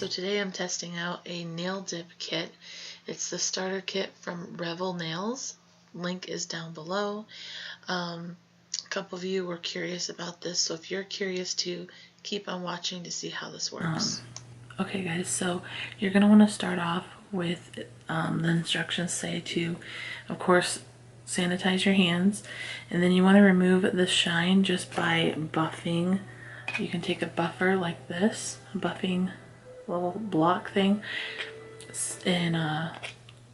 So today I'm testing out a nail dip kit. It's the starter kit from REVEL Nails. Link is down below. A couple of you were curious about this, so if you're curious too, keep on watching to see how this works. Okay guys, so you're going to want to start off with the instructions say to, of course, sanitize your hands, and then you want to remove the shine just by buffing. You can take a buffer like this, a buffing little block thing, and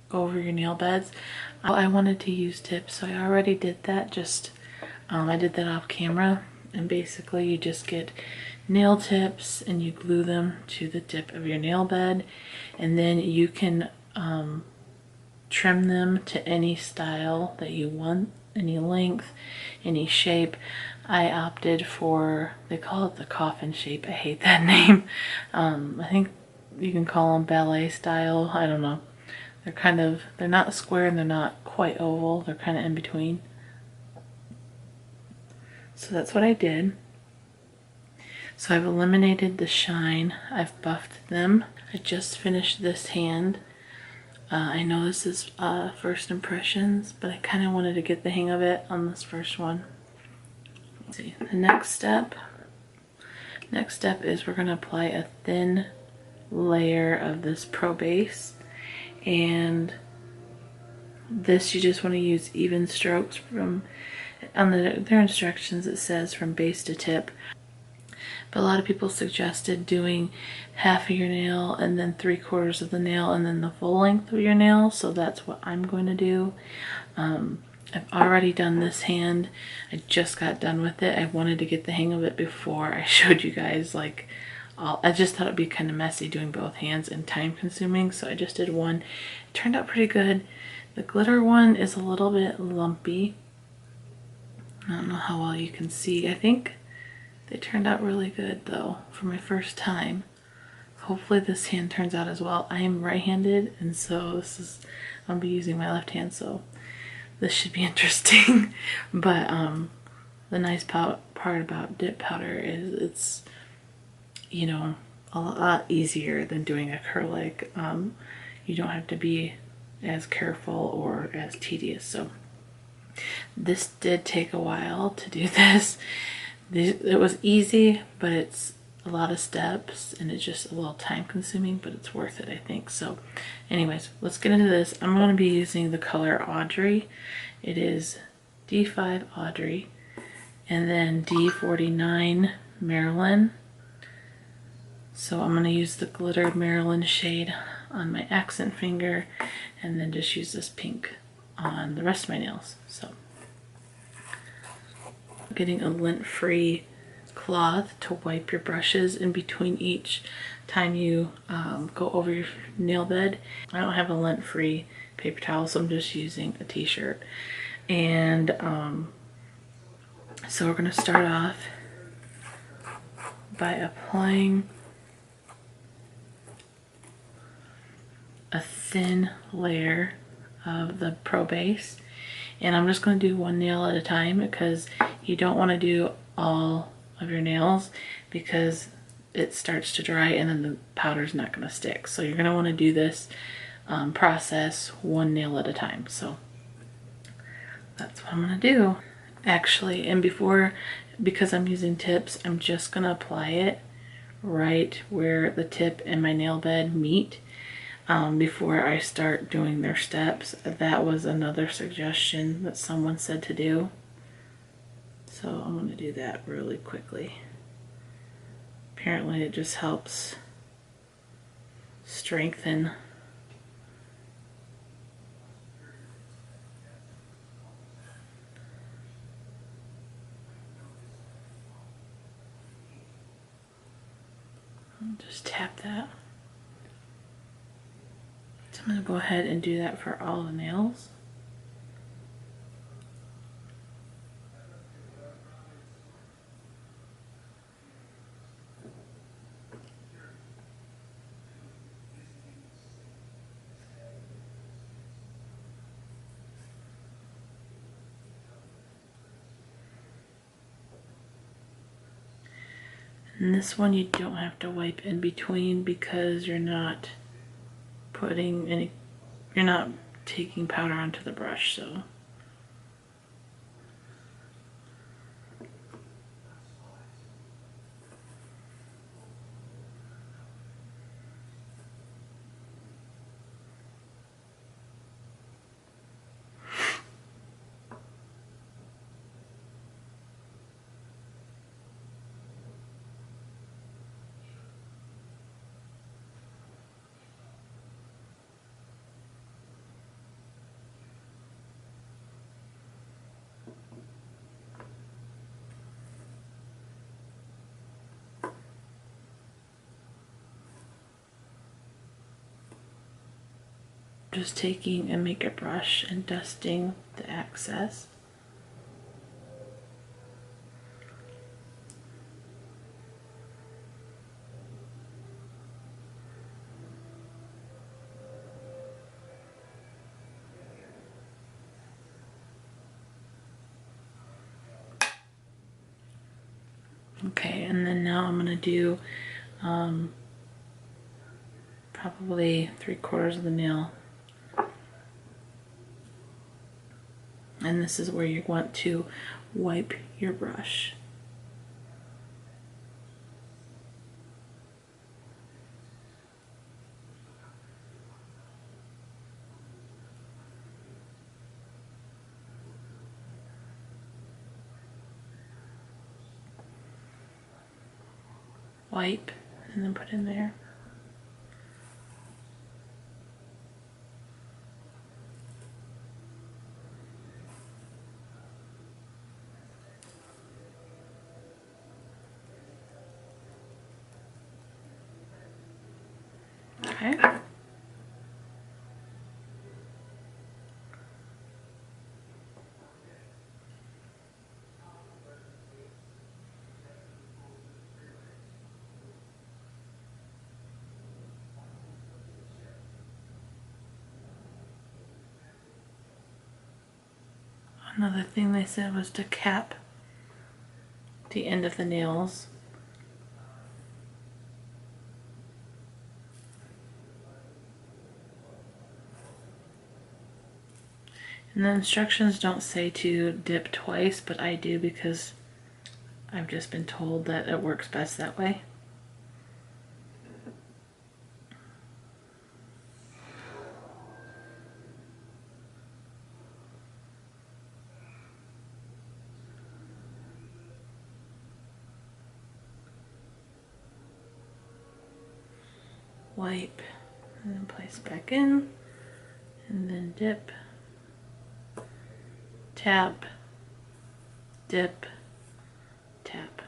go over your nail beds. I wanted to use tips, so I already did that. I did that off camera, and basically you just get nail tips and you glue them to the tip of your nail bed, and then you can trim them to any style that you want, any length, any shape. I opted for, they call it the coffin shape. I hate that name. I think you can call them ballet style. I don't know. They're not square and they're not quite oval. They're kind of in between. So that's what I did. So I've eliminated the shine. I've buffed them. I just finished this hand. I know this is first impressions, but I kind of wanted to get the hang of it on this first one. Let's see. The next step is we're going to apply a thin layer of this Pro Base, and this you just want to use even strokes from, on their instructions it says from base to tip. But a lot of people suggested doing half of your nail and then 3/4 of the nail and then the full length of your nail, so that's what I'm going to do. I've already done this hand. I just got done with it. I wanted to get the hang of it before I showed you guys I just thought it'd be kind of messy doing both hands and time consuming, so I just did one. It turned out pretty good. The glitter one is a little bit lumpy. I don't know how well you can see. I think they turned out really good though for my first time. Hopefully this hand turns out as well. I am right-handed, and so I'll be using my left hand, so this should be interesting. But the nice part about dip powder is it's, you know, a lot easier than doing acrylic. You don't have to be as careful or as tedious. So this did take a while to do this. It was easy, but it's a lot of steps and it's just a little time consuming, but it's worth it, I think. So anyways, let's get into this. I'm going to be using the color Audrey. It is D5 Audrey and then D49 Marilyn. So I'm going to use the glitter Marilyn shade on my accent finger and then just use this pink on the rest of my nails. So getting a lint-free cloth to wipe your brushes in between each time you go over your nail bed. I don't have a lint-free paper towel, so I'm just using a t-shirt. And so we're going to start off by applying a thin layer of the Pro Base, and I'm just going to do one nail at a time because you don't want to do all of your nails because it starts to dry and then the powder's not going to stick. So you're going to want to do this process one nail at a time. So that's what I'm going to do. Actually, and because I'm using tips, I'm just going to apply it right where the tip and my nail bed meet. Before I start doing their steps. That was another suggestion that someone said to do. So I'm going to do that really quickly. Apparently it just helps strengthen just tap that. So I'm going to go ahead and do that for all the nails. And this one you don't have to wipe in between because you're not taking powder onto the brush, so. Just taking a makeup brush and dusting the excess. Okay, and then now I'm gonna do probably 3/4 of the nail. And this is where you want to wipe your brush. Wipe and then put in there. Okay. Another thing they said was to cap the end of the nails. And the instructions don't say to dip twice, but I do because I've just been told that it works best that way. Wipe and then place back in, and then dip, tap, dip, tap.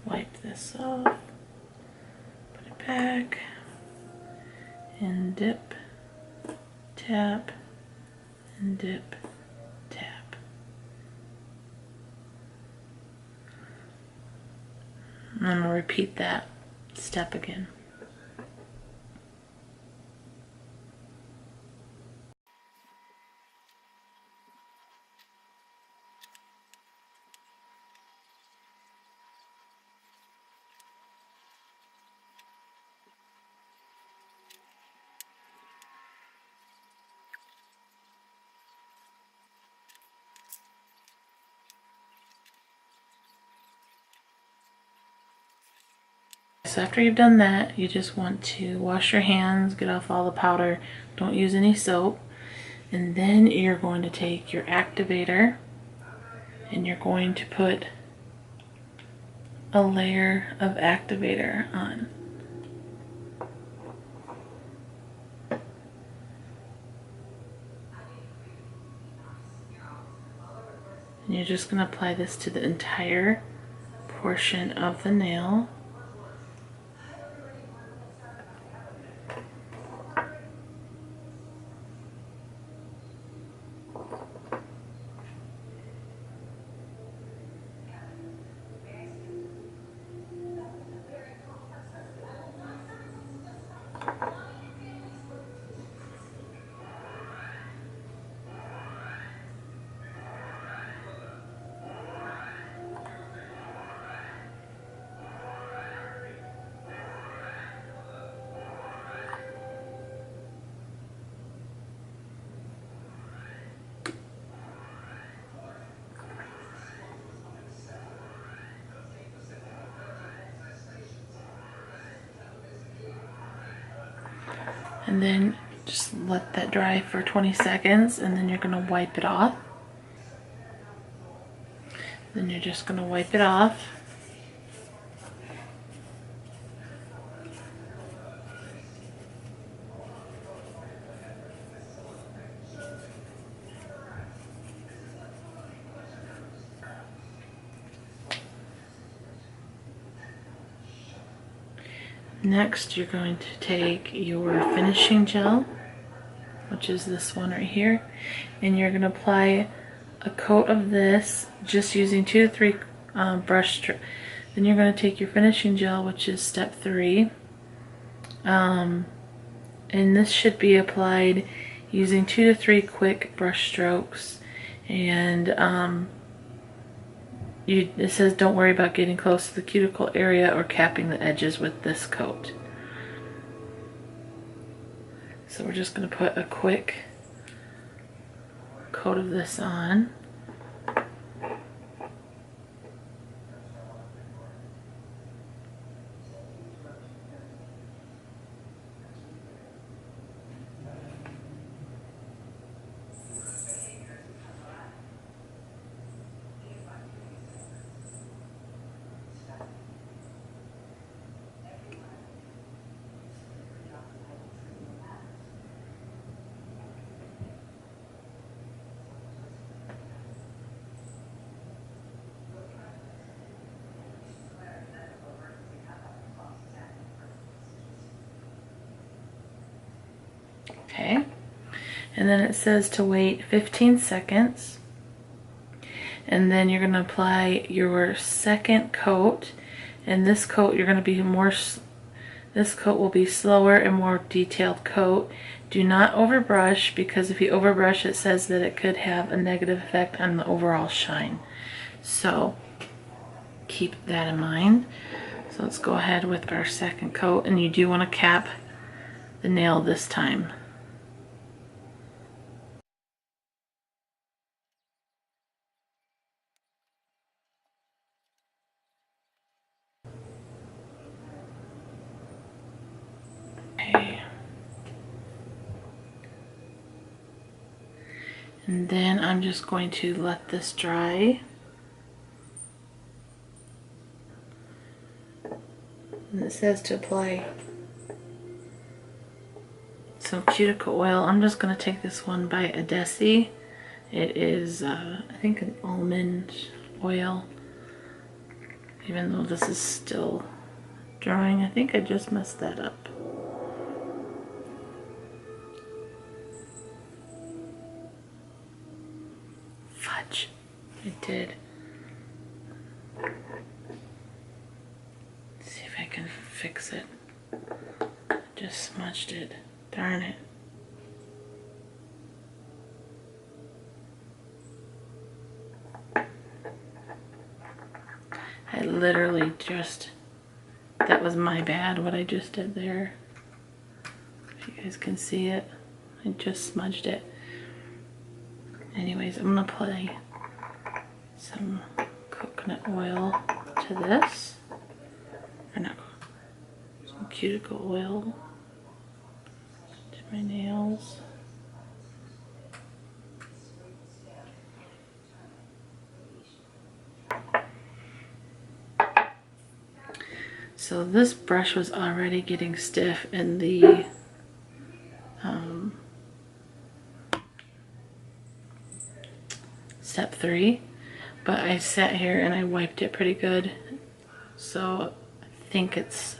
Wipe this off, put it back, and dip, tap, and dip, tap. And I'm going to repeat that step again. So after you've done that, you just want to wash your hands, get off all the powder, don't use any soap, and then you're going to take your activator and you're going to put a layer of activator on. And you're just going to apply this to the entire portion of the nail. And then just let that dry for 20 seconds, and then you're going to wipe it off. Then you're just going to wipe it off. Next, you're going to take your finishing gel, which is this one right here, and you're going to apply a coat of this just using 2 to 3 brush strokes. Then you're going to take your finishing gel, which is step 3, and this should be applied using 2 to 3 quick brush strokes. And it says don't worry about getting close to the cuticle area or capping the edges with this coat. So we're just going to put a quick coat of this on. Okay, and then it says to wait 15 seconds, and then you're going to apply your second coat, and this coat you're going to be this coat will be slower and more detailed coat. Do not overbrush, because if you overbrush, it says that it could have a negative effect on the overall shine. So keep that in mind. So let's go ahead with our second coat, and you do want to cap the nail this time. Okay. And then I'm just going to let this dry. And it says to apply some cuticle oil. I'm just going to take this one by Adesi. It is, I think, an almond oil. Even though this is still drying, I think I just messed that up. Fudge. I did. Let's see if I can fix it. Just smudged it. Darn it. I literally just, that was my bad, what I just did there. If you guys can see it, I just smudged it. Anyways, I'm gonna apply some coconut oil to this, or not, some cuticle oil to my nails. So this brush was already getting stiff in the step 3, but I sat here and I wiped it pretty good, so I think it's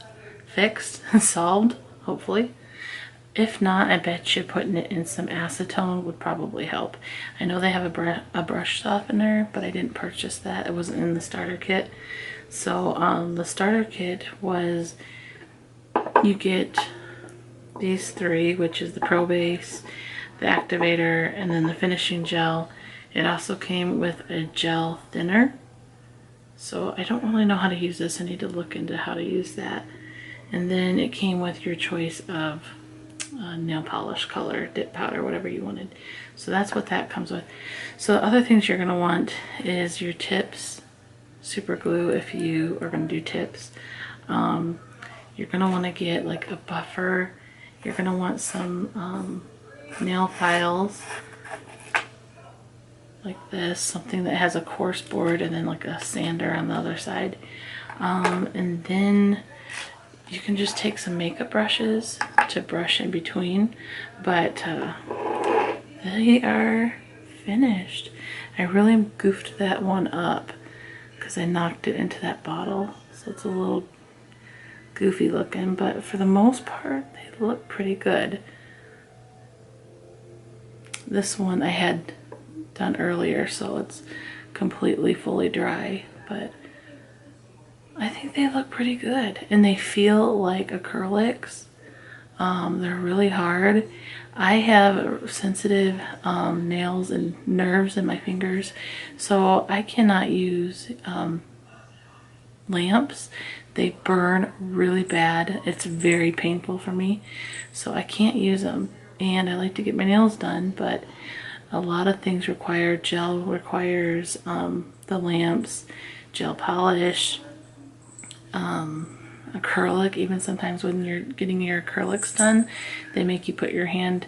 fixed and solved, hopefully. If not, I bet you putting it in some acetone would probably help. I know they have a brush softener, but I didn't purchase that. It wasn't in the starter kit. So the starter kit was, you get these 3, which is the Pro Base, the activator, and then the finishing gel. It also came with a gel thinner. So I don't really know how to use this. I need to look into how to use that. And then it came with your choice of nail polish color, dip powder, whatever you wanted. So that's what that comes with. So the other things you're going to want is your tips, super glue if you are going to do tips. You're going to want to get like a buffer you're going to want some nail files like this, something that has a coarse board and then like a sander on the other side. And then you can just take some makeup brushes to brush in between, but they are finished. I really goofed that one up because I knocked it into that bottle, so it's a little goofy looking, but for the most part they look pretty good. This one I had done earlier, so it's completely fully dry, but I think they look pretty good and they feel like acrylics. They're really hard. I have sensitive nails and nerves in my fingers, so I cannot use lamps. They burn really bad. It's very painful for me, so I can't use them. And I like to get my nails done, but a lot of things require gel, requires the lamps, gel polish, acrylic. Even sometimes when you're getting your acrylics done, they make you put your hand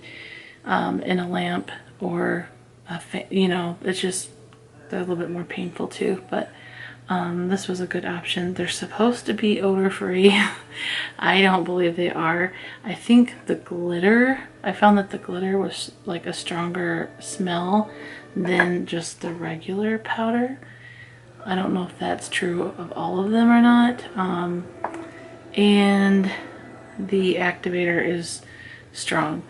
in a lamp, or you know, it's just, they're a little bit more painful too, but this was a good option. They're supposed to be odor free. I don't believe they are. I think the glitter, I found that the glitter was like a stronger smell than just the regular powder. I don't know if that's true of all of them or not. And the activator is strong,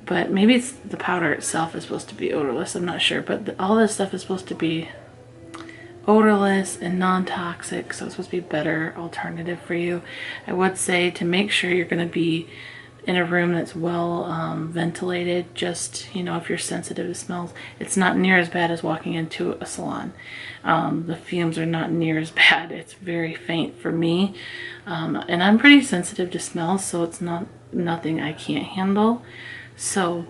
but maybe it's the powder itself is supposed to be odorless. I'm not sure, but all this stuff is supposed to be odorless and non-toxic, so it's supposed to be a better alternative for you. I would say to make sure you're going to be in a room that's well ventilated. Just, you know, if you're sensitive to smells, it's not near as bad as walking into a salon. The fumes are not near as bad. It's very faint for me, and I'm pretty sensitive to smells, so it's nothing I can't handle. So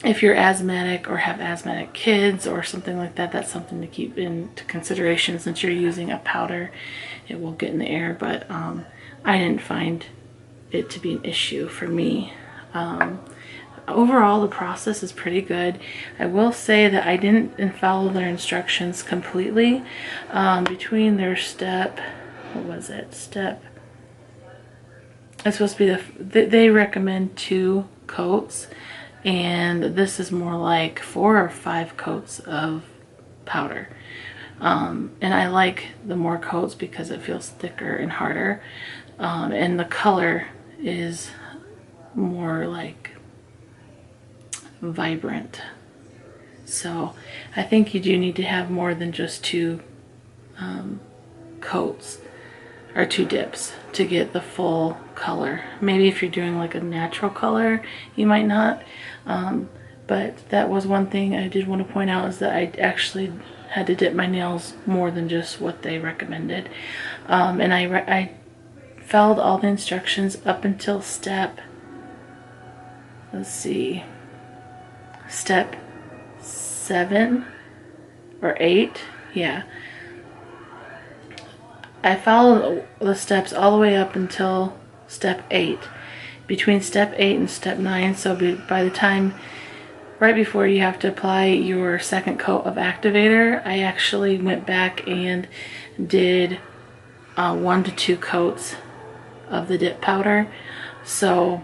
if you're asthmatic or have asthmatic kids or something like that, that's something to keep into consideration. Since you're using a powder, it will get in the air, but I didn't find it to be an issue for me. Overall, the process is pretty good. I will say that I didn't follow their instructions completely. Between their step, what was it? Step, it's supposed to be they recommend 2 coats. And this is more like 4 or 5 coats of powder. And I like the more coats because it feels thicker and harder. And the color is more like vibrant. So I think you do need to have more than just 2 coats or 2 dips to get the full color. Maybe if you're doing like a natural color, you might not. But that was one thing I did want to point out, is that I actually had to dip my nails more than just what they recommended. And I followed all the instructions up until step, let's see, step 7 or 8, yeah. I followed the steps all the way up until step 8. Between step 8 and step 9, so by the time, right before you have to apply your second coat of activator, I actually went back and did 1 to 2 coats of the dip powder. So,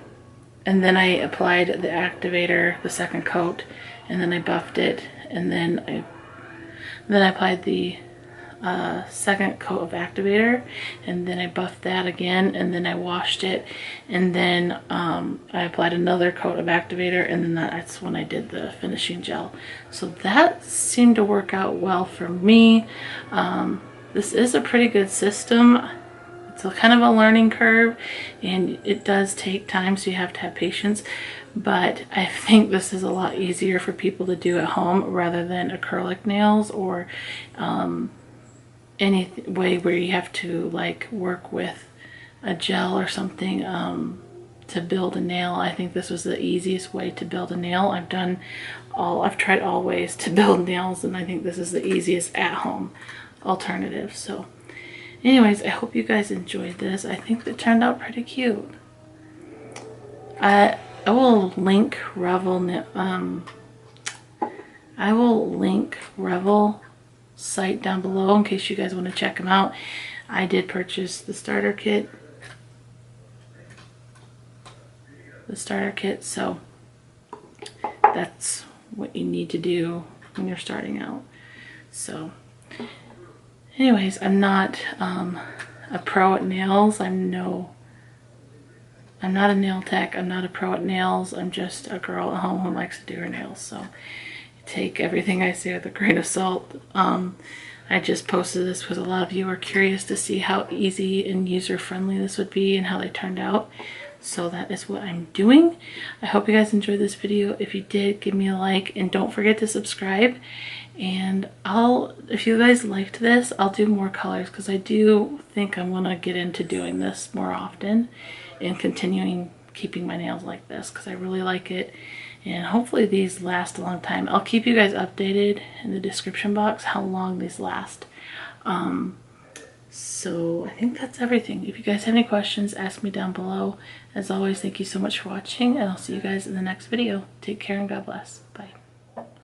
and then I applied the activator, the second coat, and then I buffed it, and then I applied the second coat of activator, and then I buffed that again, and then I washed it, and then I applied another coat of activator, and then that's when I did the finishing gel. So that seemed to work out well for me. This is a pretty good system. It's a kind of a learning curve, and it does take time, so you have to have patience. But I think this is a lot easier for people to do at home rather than acrylic nails, or any way where you have to like work with a gel or something to build a nail. I think this was the easiest way to build a nail. I've tried all ways to build nails, and I think this is the easiest at home alternative. So anyways, I hope you guys enjoyed this. I think it turned out pretty cute. I will link Revel site down below in case you guys want to check them out. I did purchase the starter kit. So that's what you need to do when you're starting out. So anyways, I'm not a pro at nails. I'm not a nail tech. I'm not a pro at nails. I'm just a girl at home who likes to do her nails. So take everything I say with a grain of salt. I just posted this because a lot of you are curious to see how easy and user-friendly this would be and how they turned out. So that is what I'm doing. I hope you guys enjoyed this video. If you did, give me a like and don't forget to subscribe. And if you guys liked this, I'll do more colors because I do think I'm gonna get into doing this more often and continuing keeping my nails like this because I really like it. And hopefully these last a long time. I'll keep you guys updated in the description box how long these last. So I think that's everything. If you guys have any questions, ask me down below. As always, thank you so much for watching, and I'll see you guys in the next video. Take care and God bless. Bye.